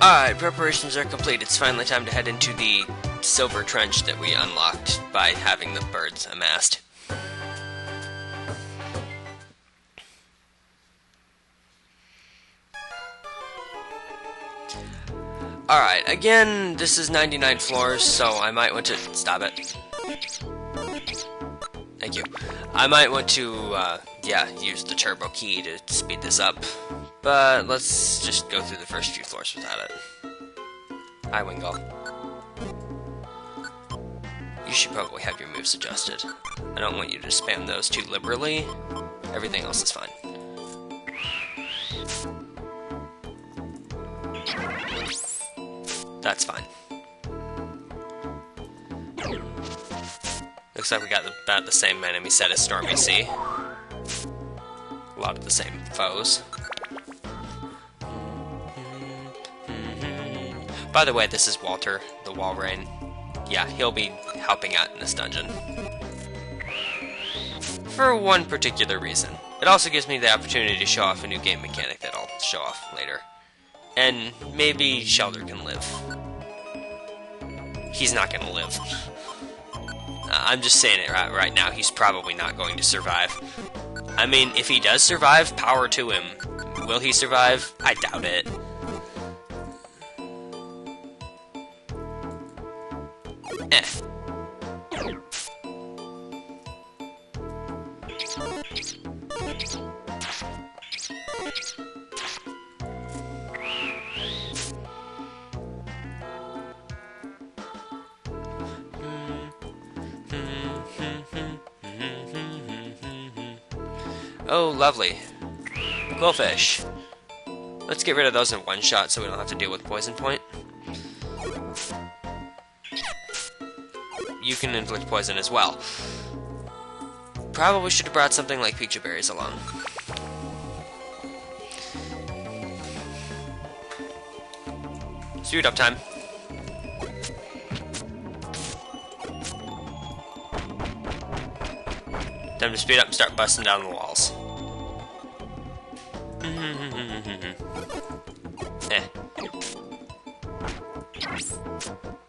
Alright, preparations are complete. It's finally time to head into the silver trench that we unlocked by having the birds amassed. Alright, again, this is 99 floors, so I might want to... Stop it. Thank you. I might want to, use the turbo key to speed this up. But let's just go through the first few floors without it. Hi, Wingull. You should probably have your moves adjusted. I don't want you to spam those too liberally. Everything else is fine. That's fine. Looks like we got about the same enemy set as Stormy Sea. A lot of the same foes. By the way, this is Walter, the Walrein. Yeah, he'll be helping out in this dungeon. For one particular reason. It also gives me the opportunity to show off a new game mechanic that I'll show off later. And maybe Shelder can live. He's not gonna live. I'm just saying it right now, he's probably not going to survive. I mean, if he does survive, power to him. Will he survive? I doubt it. Oh, lovely. Quillfish. Let's get rid of those in one shot so we don't have to deal with Poison Point. You can inflict poison as well. Probably should have brought something like Peachy Berries along. Speed up time. Time to speed up and start busting down the walls.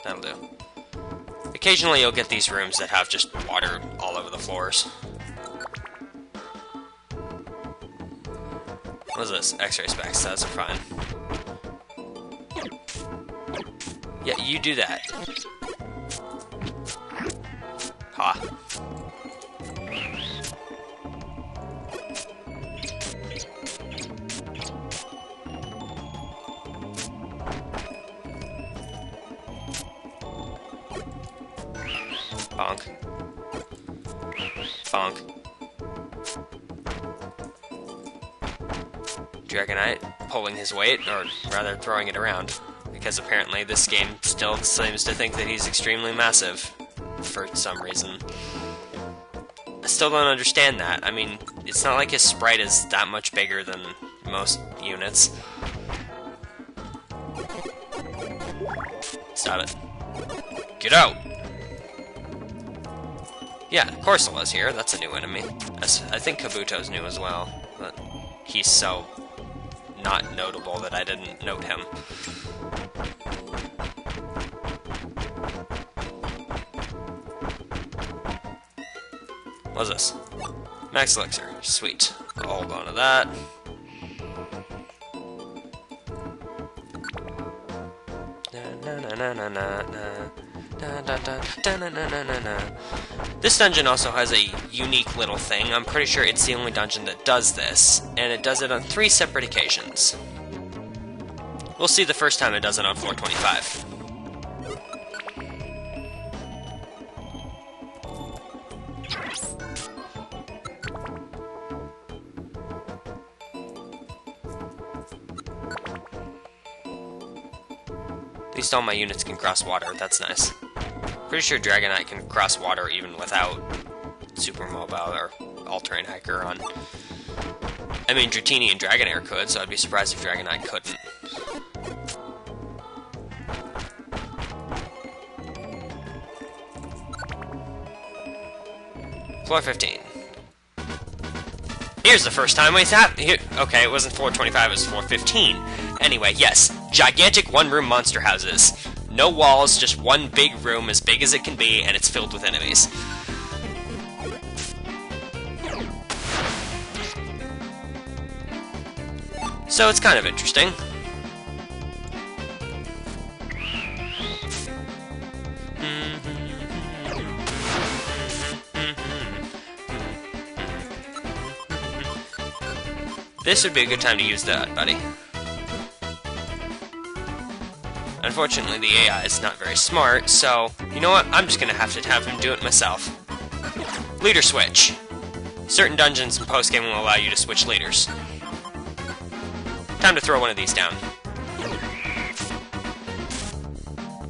That'll do. Occasionally you'll get these rooms that have just water all over the floors. What is this? X-ray specs, those are fine. Yeah, you do that. Ha. Bonk. Bonk. Dragonite pulling his weight, or rather throwing it around, because apparently this game still seems to think that he's extremely massive, for some reason. I still don't understand that. I mean, it's not like his sprite is that much bigger than most units. Stop it. Get out! Yeah, Corsola's here. That's a new enemy. I think Kabuto's new as well, but he's so not notable that I didn't note him. What's this? Max Elixir. Sweet. I'll hold on to that. This dungeon also has a unique little thing. I'm pretty sure it's the only dungeon that does this, and it does it on 3 separate occasions. We'll see the first time it does it on floor 25. At least all my units can cross water, that's nice. Pretty sure Dragonite can cross water even without Super Mobile or All-Terrain Hiker on. I mean, Dratini and Dragonair could, so I'd be surprised if Dragonite couldn't. Floor 15. Here's the first time we have... Okay, it wasn't floor 25, it was floor 15. Anyway, yes, gigantic one-room monster houses. No walls, just one big room as big as it can be, and it's filled with enemies. So it's kind of interesting. This would be a good time to use that, buddy. Unfortunately, the AI is not very smart, so, you know what? I'm just gonna have to have him do it myself. Leader switch. Certain dungeons and post-game will allow you to switch leaders. Time to throw one of these down.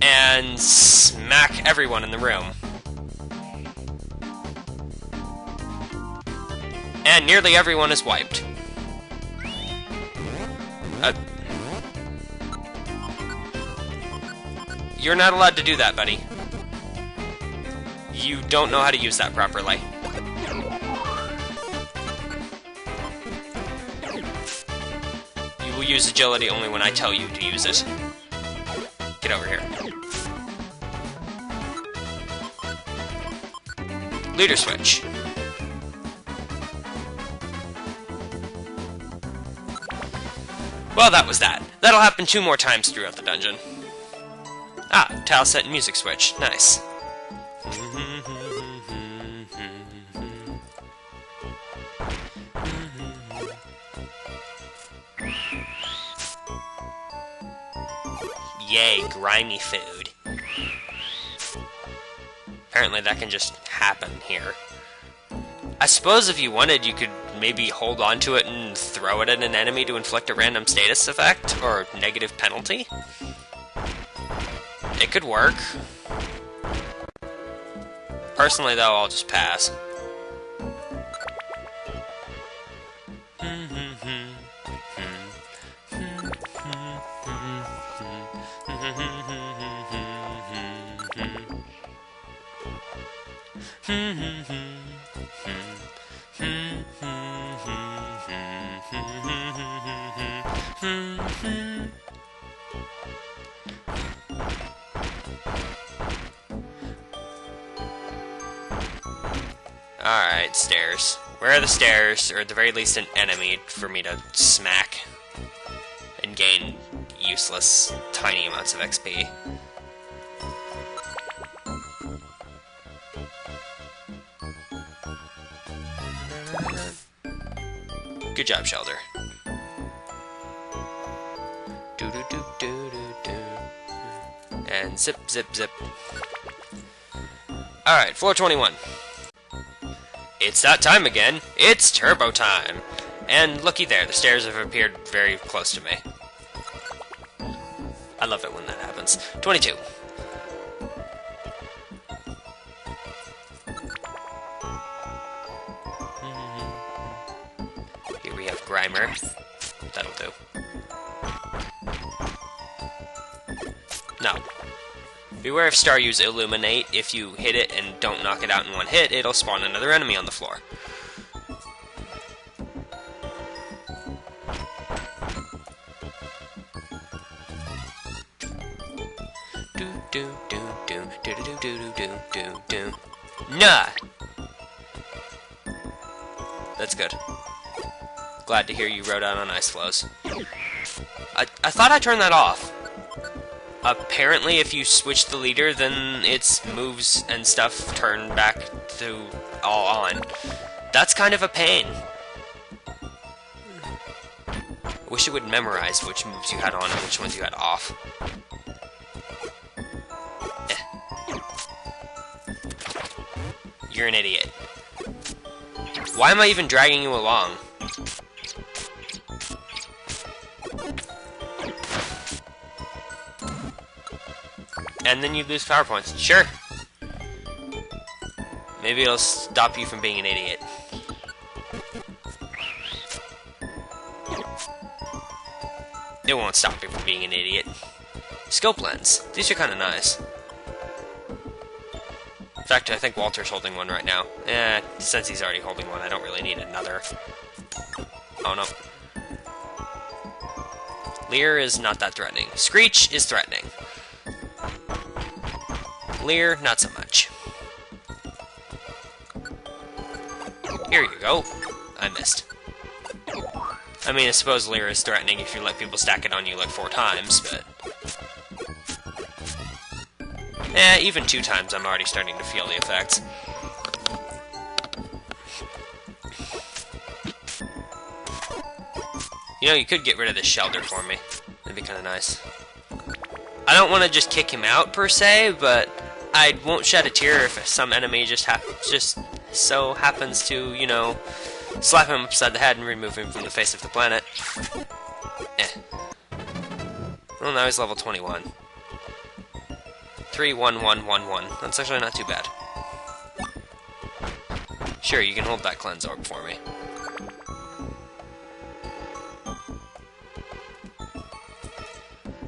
And smack everyone in the room. And nearly everyone is wiped. You're not allowed to do that, buddy. You don't know how to use that properly. You will use agility only when I tell you to use it. Get over here. Leader switch. Well, that was that. That'll happen 2 more times throughout the dungeon. Ah, tile set and music switch. Nice. Yay, grimy food. Apparently that can just happen here. I suppose if you wanted, you could maybe hold on to it and throw it at an enemy to inflict a random status effect, or negative penalty. It could work. Personally, though, I'll just pass. Alright, stairs. Where are the stairs, or at the very least an enemy for me to smack and gain useless, tiny amounts of XP? Good job, Shelter. And zip, zip, zip. Alright, floor 21. It's that time again. It's turbo time. And looky there, the stairs have appeared very close to me. I love it when that happens. 22. Here we have Grimer. That'll do. No. Beware of Staryu's Illuminate. If you hit it and don't knock it out in one hit, it'll spawn another enemy on the floor. Nah! That's good. Glad to hear you rode out on ice flows. I thought I turned that off. Apparently, if you switch the leader, then its moves and stuff turn back to all on. That's kind of a pain. I wish it would memorize which moves you had on and which ones you had off. You're an idiot. Why am I even dragging you along? And then you lose power points. Sure. Maybe it'll stop you from being an idiot. It won't stop you from being an idiot. Scope lens. These are kind of nice. In fact, I think Walter's holding one right now. Since he's already holding one, I don't really need another. Oh no. Leer is not that threatening. Screech is threatening. Leer, not so much. Here you go. I missed. I mean, I suppose Leer is threatening if you let people stack it on you like 4 times, but... even 2 times I'm already starting to feel the effects. You know, you could get rid of this shelter for me. That'd be kind of nice. I don't want to just kick him out, per se, but I won't shed a tear if some enemy just so happens to, you know, slap him upside the head and remove him from the face of the planet. Well, now he's level 21. 3-1-1-1-1. That's actually not too bad. Sure, you can hold that cleanse orb for me.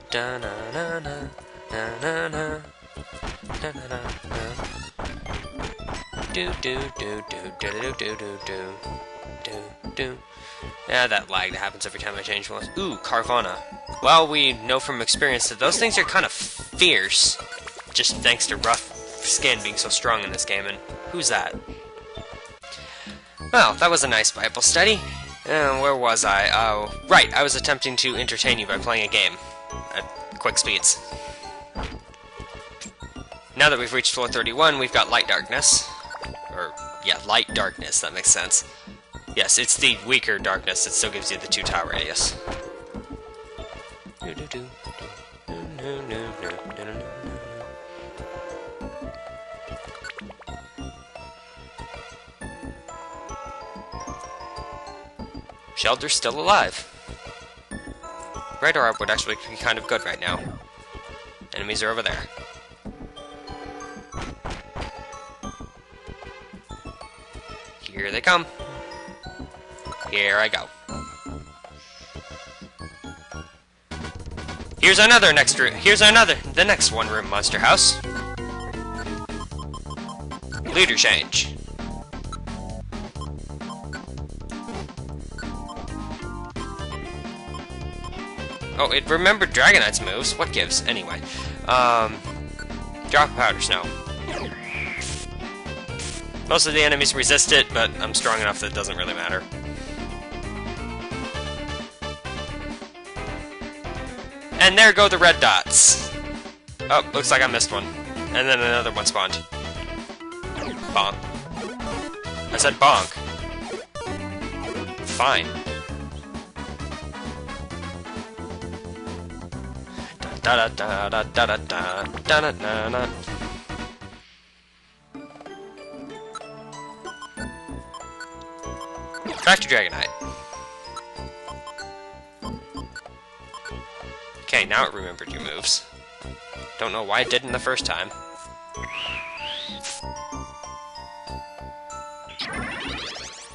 Da na na na na na na da na na na. Do do do do do do do do do do do. Yeah, that lag that happens every time I change one. Ooh, Carvana. Well, we know from experience that those things are kind of fierce, just thanks to rough skin being so strong in this game. And who's that? Well, that was a nice Bible study. Where was I? Oh, right, I was attempting to entertain you by playing a game at quick speeds. Now that we've reached floor 31, we've got light darkness. Or, yeah, light darkness, that makes sense. Yes, it's the weaker darkness that still gives you the 2 tile radius. Shelter's still alive. Red orb would actually be kind of good right now. Enemies are over there. Here they come. Here I go. Here's another next room. Here's the next one-room monster house. Leader change. Oh, it remembered Dragonite's moves. What gives? Anyway. Drop powder snow. Most of the enemies resist it, but I'm strong enough that it doesn't really matter. And there go the red dots. Oh, looks like I missed one. And then another one spawned. Bonk. I said bonk. Fine. Da da da da da da da da da da. Back to Dragonite. Okay, now it remembered your moves. Don't know why it didn't the first time.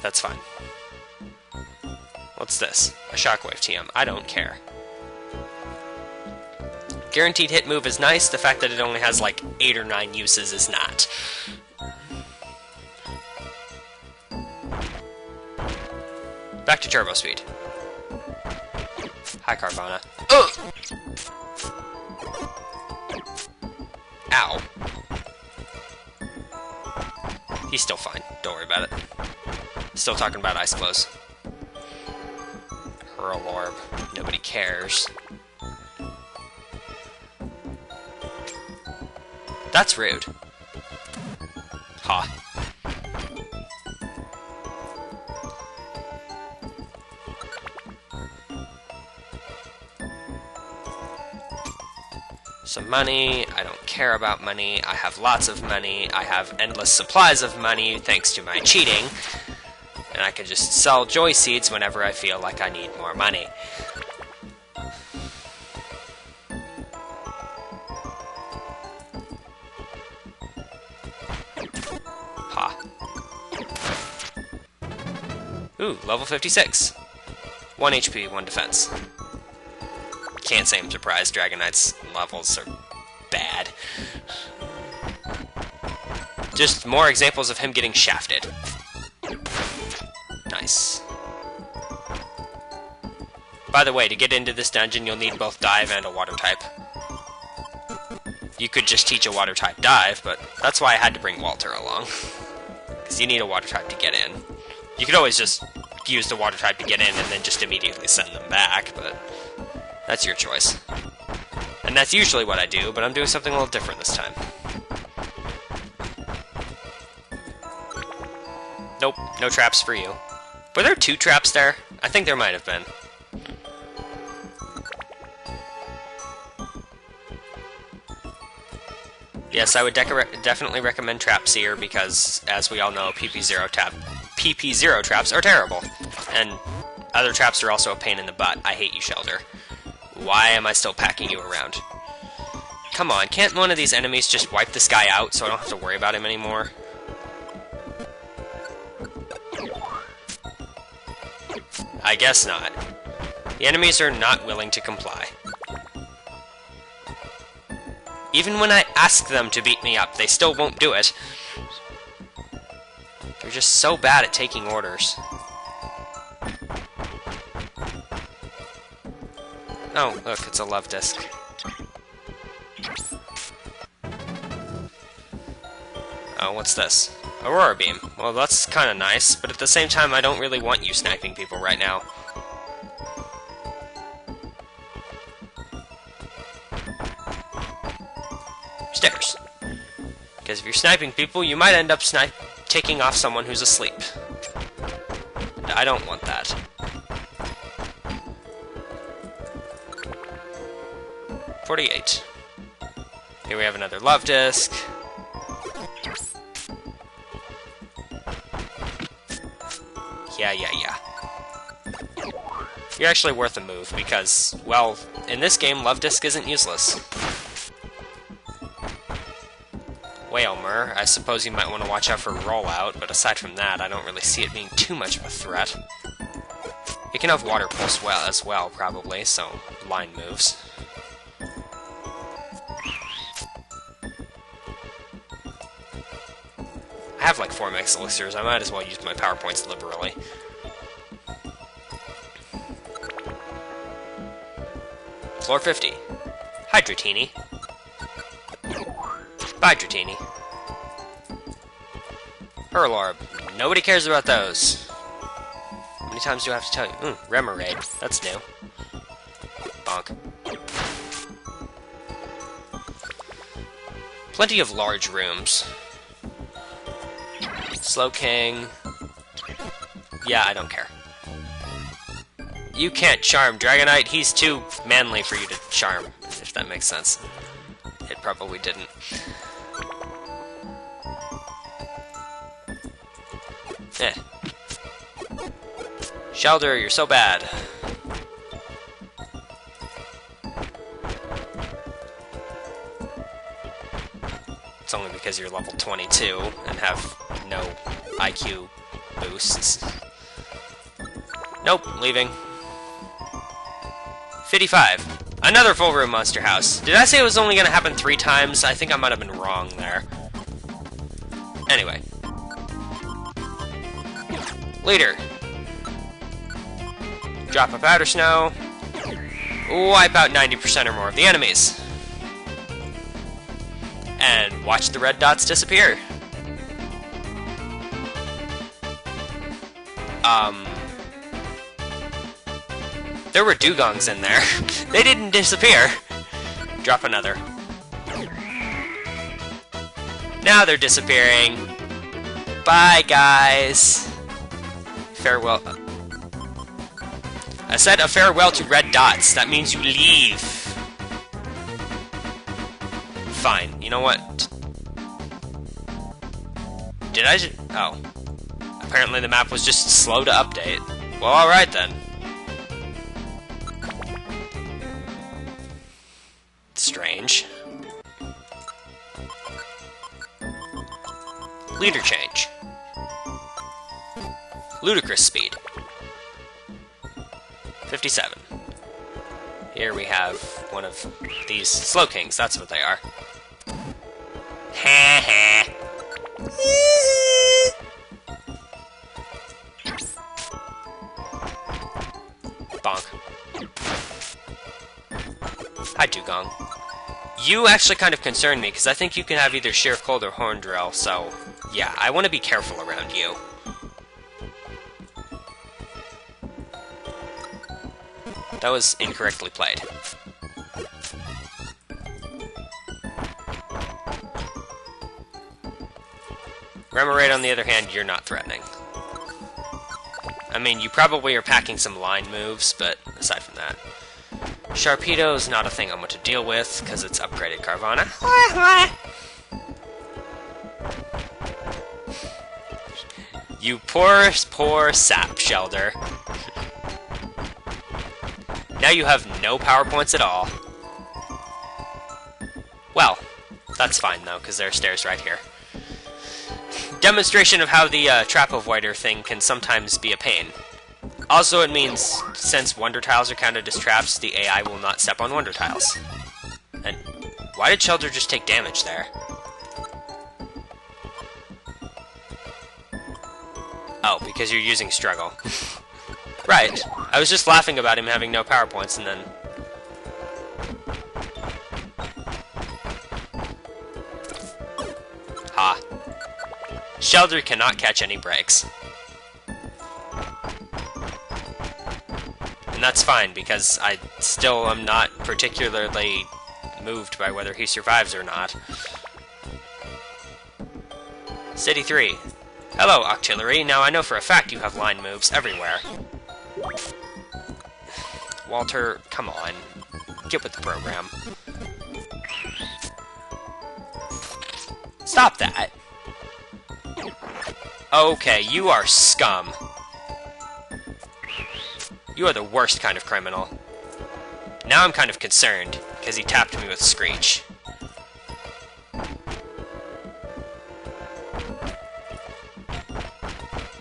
That's fine. What's this? A shockwave TM. I don't care. Guaranteed hit move is nice, the fact that it only has like 8 or 9 uses is not. Back to turbo speed. Hi, Carvana. Ugh! Ow. He's still fine. Don't worry about it. Still talking about ice clothes. Hurl orb. Nobody cares. That's rude. Ha. Some money. I don't care about money. I have lots of money. I have endless supplies of money thanks to my cheating. And I can just sell joy seeds whenever I feel like I need more money. Ha. Ooh, level 56. 1 HP, 1 defense. Can't say I'm surprised. Dragonite's levels are bad. Just more examples of him getting shafted. Nice. By the way, to get into this dungeon, you'll need both dive and a water type. You could just teach a water type dive, but that's why I had to bring Walter along. Because you need a water type to get in. You could always just use the water type to get in and then just immediately send them back, but that's your choice. And that's usually what I do, but I'm doing something a little different this time. Nope, no traps for you. Were there 2 traps there? I think there might have been. Yes, I would definitely recommend Trap Seer because, as we all know, PP0 traps are terrible. And other traps are also a pain in the butt. I hate you, Shelter. Why am I still packing you around? Come on, can't one of these enemies just wipe this guy out so I don't have to worry about him anymore? I guess not. The enemies are not willing to comply. Even when I ask them to beat me up, they still won't do it. They're just so bad at taking orders. Oh, look, it's a love disc. Oh, what's this? Aurora Beam. Well, that's kind of nice, but at the same time, I don't really want you sniping people right now. Stairs. Because if you're sniping people, you might end up taking off someone who's asleep. And I don't want that. .48. Here we have another love disc. Yeah. You're actually worth a move because, well, in this game, love disc isn't useless. Whalemur, I suppose you might want to watch out for rollout, but aside from that, I don't really see it being too much of a threat. It can have water pulse as well, probably, so line moves. I have like 4 max elixirs, I might as well use my power points liberally. Floor 50. Hi, Dratini. Bye, Dratini. Pearl Orb. Nobody cares about those. How many times do I have to tell you? Remoraid. That's new. Bonk. Plenty of large rooms. Slow King. Yeah, I don't care. You can't charm Dragonite. He's too manly for you to charm, if that makes sense. It probably didn't. Shelter, you're so bad. It's only because you're level 22 and have no IQ boosts. Nope, leaving. 55. Another full room monster house. Did I say it was only going to happen 3 times? I think I might have been wrong there. Anyway. Leader. Drop a powder snow. Wipe out 90% or more of the enemies. And watch the red dots disappear. There were dugongs in there. They didn't disappear. Drop another. Now they're disappearing. Bye, guys. Farewell. I said a farewell to red dots. That means you leave. Fine. You know what? Did I just... Oh. Apparently the map was just slow to update. Well, alright then. Strange. Leader change. Ludicrous speed. 57. Here we have one of these Slow Kings, that's what they are. Ha ha. Bonk. Hi, Dugong. You actually kind of concern me, because I think you can have either Sheer Cold or Horn Drill, so yeah, I want to be careful around you. That was incorrectly played. Remoraid, on the other hand, you're not threatening. I mean, you probably are packing some line moves, but aside from that. Sharpedo's not a thing I'm going to deal with, because it's upgraded Carvana. You poor, poor sap, Shelder. Now you have no power points at all. Well, that's fine though, because there are stairs right here. Demonstration of how the trap avoider thing can sometimes be a pain. Also, it means, since Wonder Tiles are counted as traps, the AI will not step on Wonder Tiles. And why did Shelder just take damage there? Oh, because you're using Struggle. Right. I was just laughing about him having no power points, and then... Ha. Shelder cannot catch any breaks. And that's fine, because I still am not particularly moved by whether he survives or not. City 3. Hello, Octillery. Now I know for a fact you have line moves everywhere. Walter, come on. Get with the program. Stop that! Okay, you are scum. You are the worst kind of criminal. Now I'm kind of concerned, because he tapped me with Screech.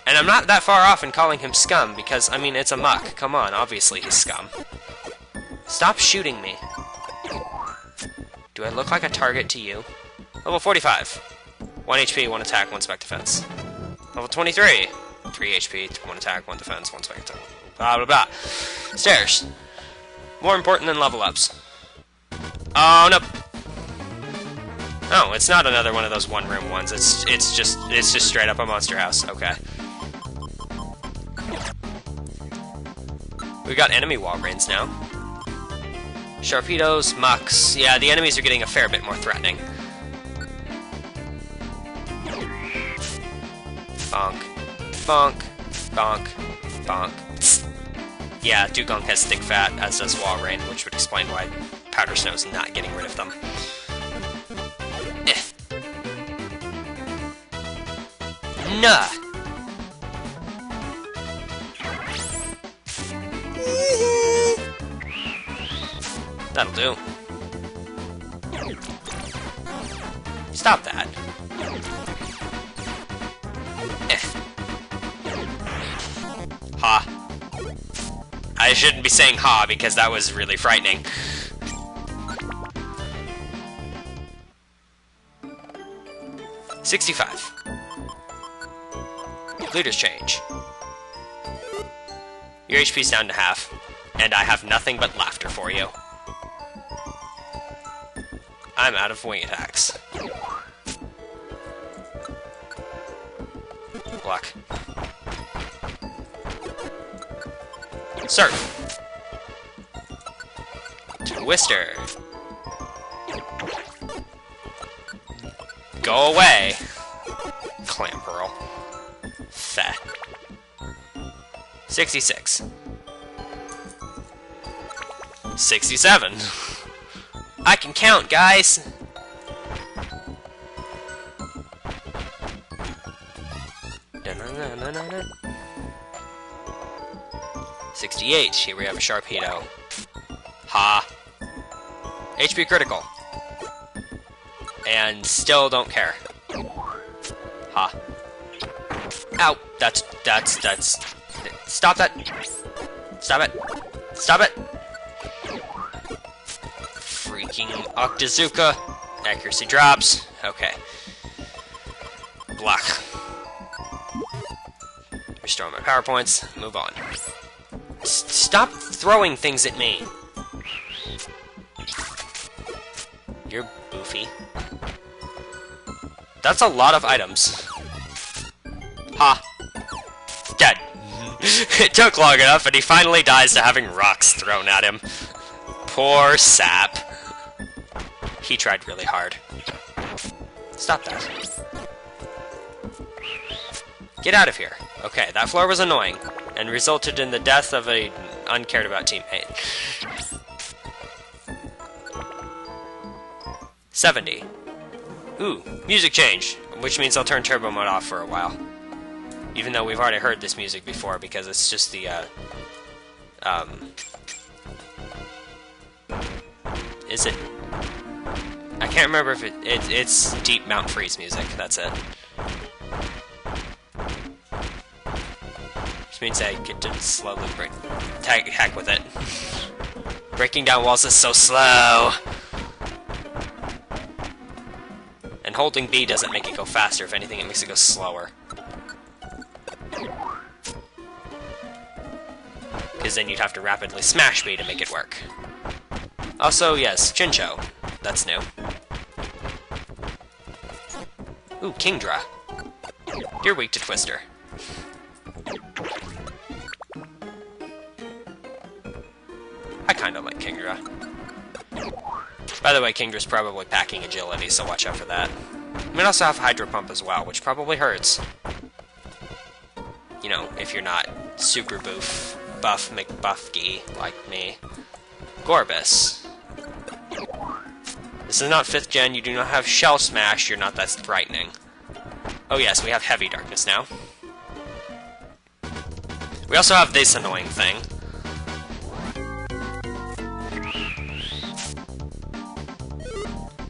And I'm not that far off in calling him scum, because, I mean, it's a muck. Come on, obviously he's scum. Stop shooting me. Do I look like a target to you? Level 45. 1 HP, 1 attack, 1 spec defense. Level 23. 3 HP, 1 attack, 1 defense, 1 spec defense. Blah, blah, blah. Stairs. More important than level ups. Oh, no. Oh, it's not another one of those one-room ones. It's just straight up a monster house. Okay. We got enemy Walreins now. Sharpedos, Mucks. Yeah, the enemies are getting a fair bit more threatening. Bonk. Bonk. Bonk. Bonk. Psst. Yeah, Dugong has thick fat, as does Walrein, which would explain why Powder Snow's not getting rid of them. Nah. That'll do. Stop that. Ha. I shouldn't be saying ha because that was really frightening. $65. Leader's change. Your HP's down to half, and I have nothing but laughter for you. I'm out of wing attacks. Block. Surf. Twister. Go away. Clam Pearl. Fat. 66. 67. I can count, guys! 68. Here we have a Sharpedo. Ha. HP critical. And still don't care. Ha. Ow! That's... Stop that! Stop it! Stop it! Freaking Octazooka. Accuracy drops. Okay. Block. Restore my power points. Move on. Stop throwing things at me. You're boofy. That's a lot of items. Ha! Dead. It took long enough, and he finally dies to having rocks thrown at him. Poor sap. He tried really hard. Stop that. Get out of here. Okay, that floor was annoying, and resulted in the death of an uncared about teammate. 70. Ooh, music change, which means I'll turn turbo mode off for a while. Even though we've already heard this music before, because it's just the, is it? I can't remember if it's deep Mount Freeze music, that's it. Which means I get to slowly break. Heck with it. Breaking down walls is so slow! And holding B doesn't make it go faster, if anything it makes it go slower. Because then you'd have to rapidly smash B to make it work. Also, yes, Chincho. That's new. Ooh, Kingdra. You're weak to Twister. I kinda like Kingdra. By the way, Kingdra's probably packing agility, so watch out for that. You might also have Hydro Pump as well, which probably hurts. You know, if you're not super buff McBuffy like me. Gorbis. This is not 5th gen, you do not have Shell Smash, you're not that frightening. Oh yes, we have Heavy Darkness now. We also have this annoying thing.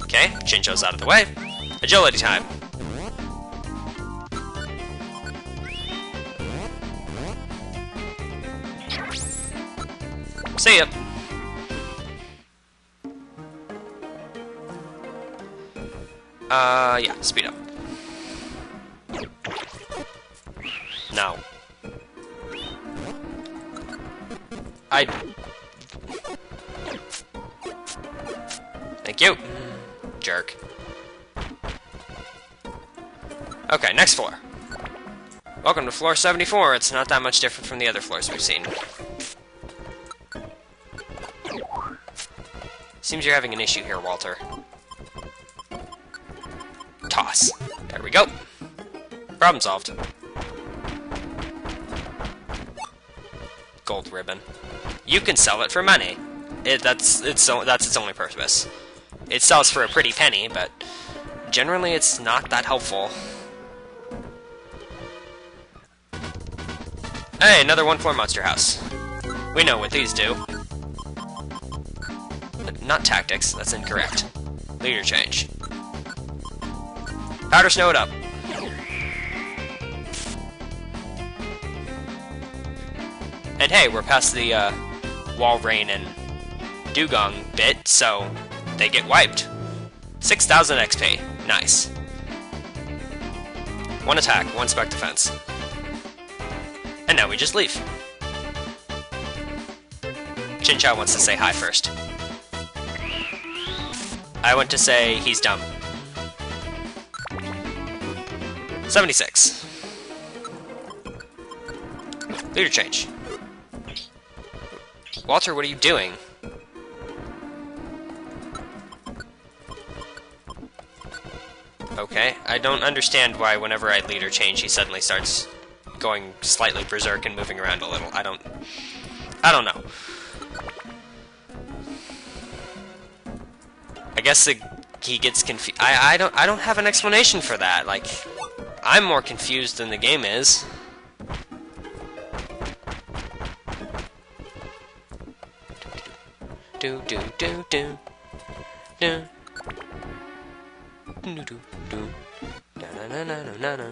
Okay, Chincho's out of the way. Agility time. See ya. Yeah, speed up. No. Thank you. Jerk. Okay, next floor. Welcome to floor 74. It's not that much different from the other floors we've seen. Seems you're having an issue here, Walter. Toss. There we go. Problem solved. Gold ribbon. You can sell it for money. That's its only purpose. It sells for a pretty penny, but generally it's not that helpful. Hey, another one-floor monster house. We know what these do. Not tactics, that's incorrect. Leader change. Powder snow it up. And hey, we're past the Wall Rain and Dugong bit, so they get wiped. 6,000 XP. Nice. 1 attack, 1 spec defense. And now we just leave. Chinchou wants to say hi first. I want to say he's dumb. 76. Leader change. Walter, what are you doing? Okay, I don't understand why whenever I leader change he suddenly starts going slightly berserk and moving around a little. I don't know. I guess he gets confused. I don't have an explanation for that. Like, I'm more confused than the game is. Do do do do do do do do na na na na na na.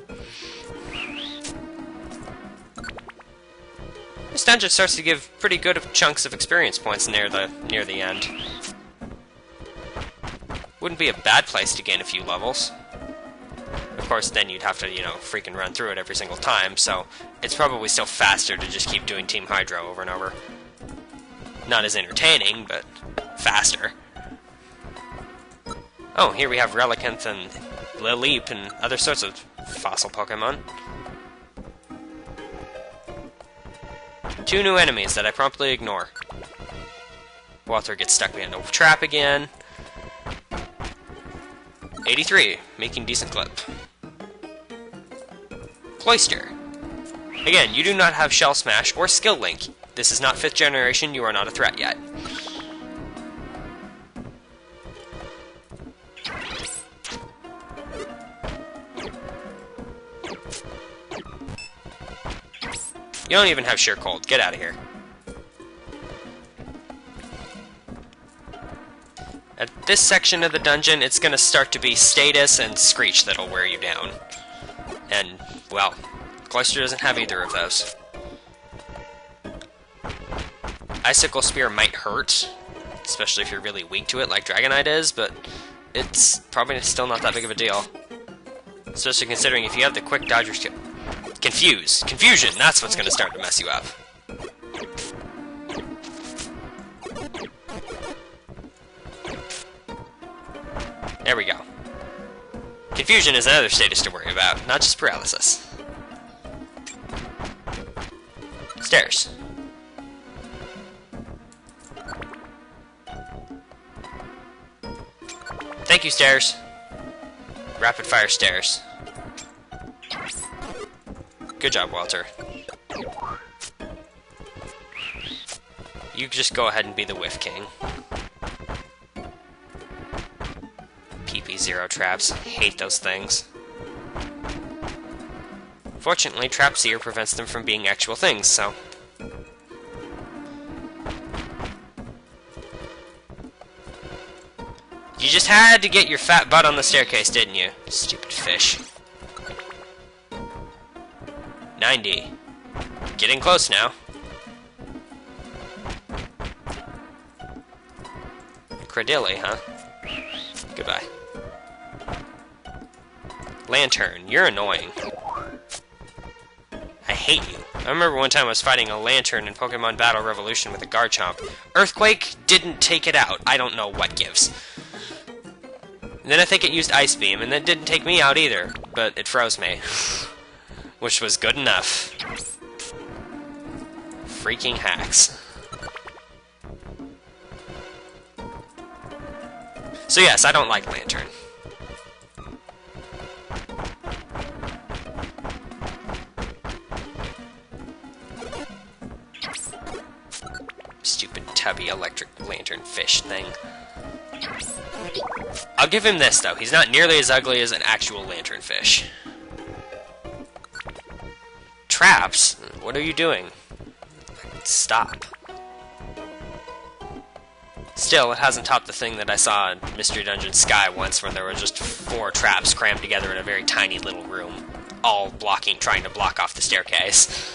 This dungeon starts to give pretty good chunks of experience points near the end. Wouldn't be a bad place to gain a few levels. Of course, then you'd have to, you know, freaking run through it every single time, so it's probably still faster to just keep doing Team Hydro over and over. Not as entertaining, but faster. Oh, here we have Relicanth and Lileep and other sorts of fossil Pokemon. 2 new enemies that I promptly ignore. Walter gets stuck behind a trap again. 83, making decent clip. Cloyster. Again, you do not have Shell Smash or Skill Link. This is not 5th generation, you are not a threat yet. You don't even have Sheer Cold. Get out of here. At this section of the dungeon, it's going to start to be Status and Screech that'll wear you down. And, well, Cloyster doesn't have either of those. Icicle Spear might hurt, especially if you're really weak to it like Dragonite is, but it's probably still not that big of a deal. Especially considering if you have the quick dodge or Confusion, that's what's going to start to mess you up. There we go. Confusion is another status to worry about, not just paralysis. Stairs. Thank you, stairs. Rapid fire stairs. Good job, Walter. You just go ahead and be the Whiff King. PP0 traps. Hate those things. Fortunately, Trap Seer prevents them from being actual things, so... You just had to get your fat butt on the staircase, didn't you? Stupid fish. 90. Getting close now. Cradilly, huh? Goodbye. Lantern, you're annoying. I hate you. I remember one time I was fighting a Lantern in Pokemon Battle Revolution with a Garchomp. Earthquake didn't take it out. I don't know what gives. And then I think it used Ice Beam, and that didn't take me out either, but it froze me. Which was good enough. Freaking hacks. So yes, I don't like Lantern. Stupid tubby electric lantern fish thing. I'll give him this, though. He's not nearly as ugly as an actual lanternfish. Traps? What are you doing? Stop. Still, it hasn't topped the thing that I saw in Mystery Dungeon Sky once, where there were just 4 traps crammed together in a very tiny little room, all trying to block off the staircase.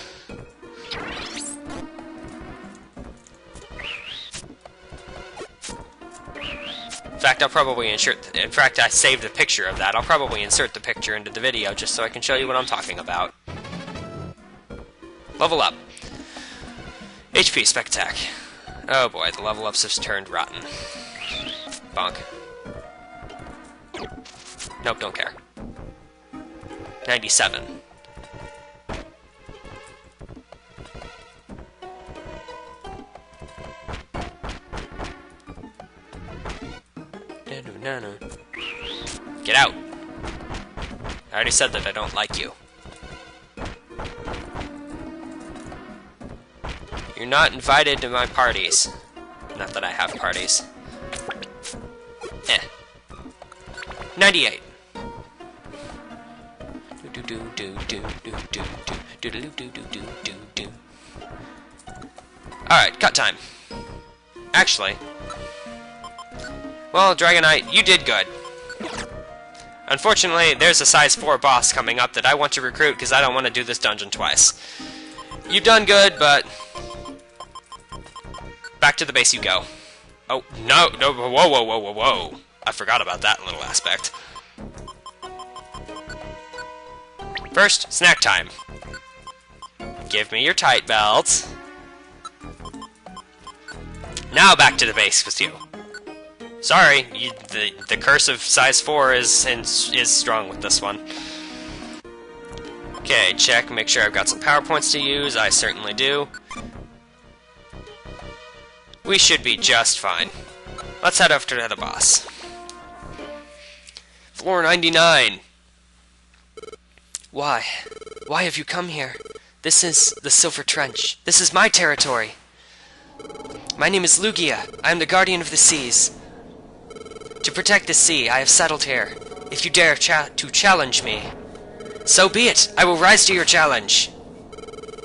In fact, I'll probably insert... In fact, I saved a picture of that. I'll probably insert the picture into the video just so I can show you what I'm talking about. Level up. HP Spec Attack. Oh boy, the level ups have turned rotten. Bonk. Nope, don't care. 97. Get out! I already said that I don't like you. You're not invited to my parties. Not that I have parties. 98. Alright, cut time. Actually... Well, Dragonite, you did good. Unfortunately, there's a size 4 boss coming up that I want to recruit because I don't want to do this dungeon twice. You've done good, but... Back to the base you go. Oh, no, whoa. I forgot about that little aspect. First, snack time. Give me your tight belts. Now back to the base with you. Sorry, the curse of size 4 is strong with this one. Okay, check, make sure I've got some power points to use. I certainly do. We should be just fine. Let's head over to the boss. Floor 99. Why? Why have you come here? This is the Silver Trench. This is my territory. My name is Lugia. I am the Guardian of the Seas. To protect the sea, I have settled here. If you dare to challenge me, so be it. I will rise to your challenge.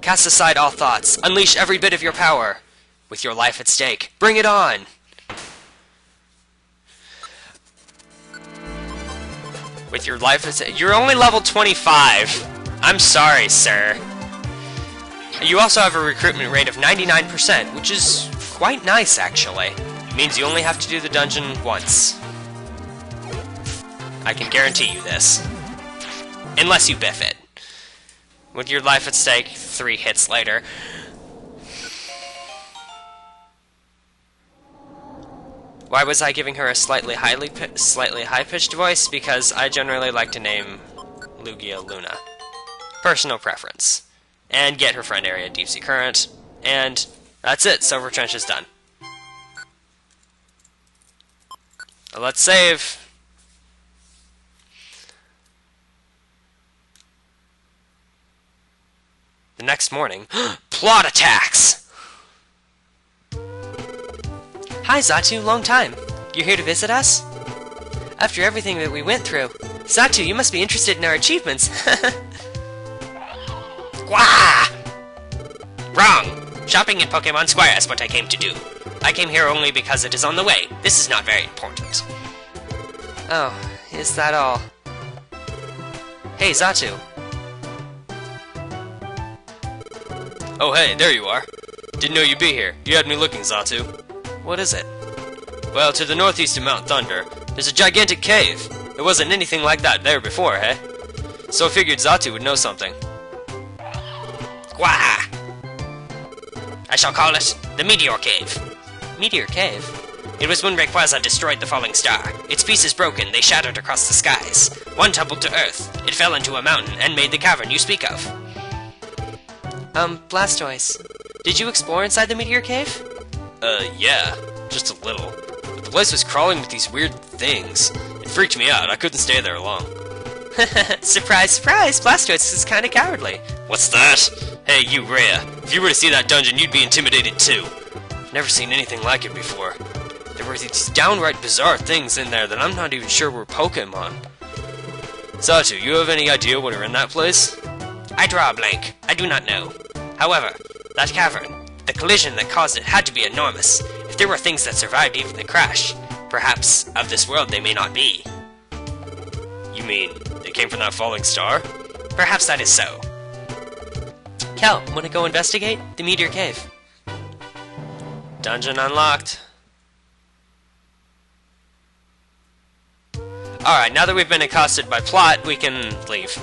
Cast aside all thoughts. Unleash every bit of your power. With your life at stake. Bring it on! With your life at stake. You're only level 25. I'm sorry, sir. You also have a recruitment rate of 99%, which is quite nice, actually. It means you only have to do the dungeon once. I can guarantee you this. Unless you biff it. With your life at stake, 3 hits later. Why was I giving her a slightly high-pitched voice? Because I generally like to name Lugia Luna. Personal preference. And get her friend area Deep Sea Current. And that's it. Silver Trench is done. Let's save. The next morning, plot attacks! Hi, Xatu, long time. You're here to visit us? After everything that we went through, Xatu, you must be interested in our achievements. Gwah! Wrong! Shopping at Pokemon Square is what I came to do. I came here only because it is on the way. This is not very important. Oh, is that all? Hey, Xatu. Oh hey, there you are. Didn't know you'd be here. You had me looking, Xatu. What is it? Well, to the northeast of Mount Thunder, there's a gigantic cave. There wasn't anything like that there before, hey? So I figured Xatu would know something. Gwah! I shall call it the Meteor Cave. Meteor Cave? It was when Rayquaza destroyed the falling star. Its pieces broken, they shattered across the skies. One tumbled to Earth. It fell into a mountain and made the cavern you speak of. Blastoise, did you explore inside the Meteor Cave? Yeah. Just a little. But the place was crawling with these weird things. It freaked me out. I couldn't stay there long. Surprise, surprise! Blastoise is kinda cowardly. What's that? Hey, you, Rhea. If you were to see that dungeon, you'd be intimidated too. I've never seen anything like it before. There were these downright bizarre things in there that I'm not even sure were Pokemon. Xatu, you have any idea what are in that place? I draw a blank. I do not know. However, that cavern, the collision that caused it had to be enormous. If there were things that survived even the crash, perhaps of this world they may not be. You mean, they came from that falling star? Perhaps that is so. Kel, wanna go investigate the Meteor Cave? Dungeon unlocked. Alright, now that we've been accosted by plot, we can leave.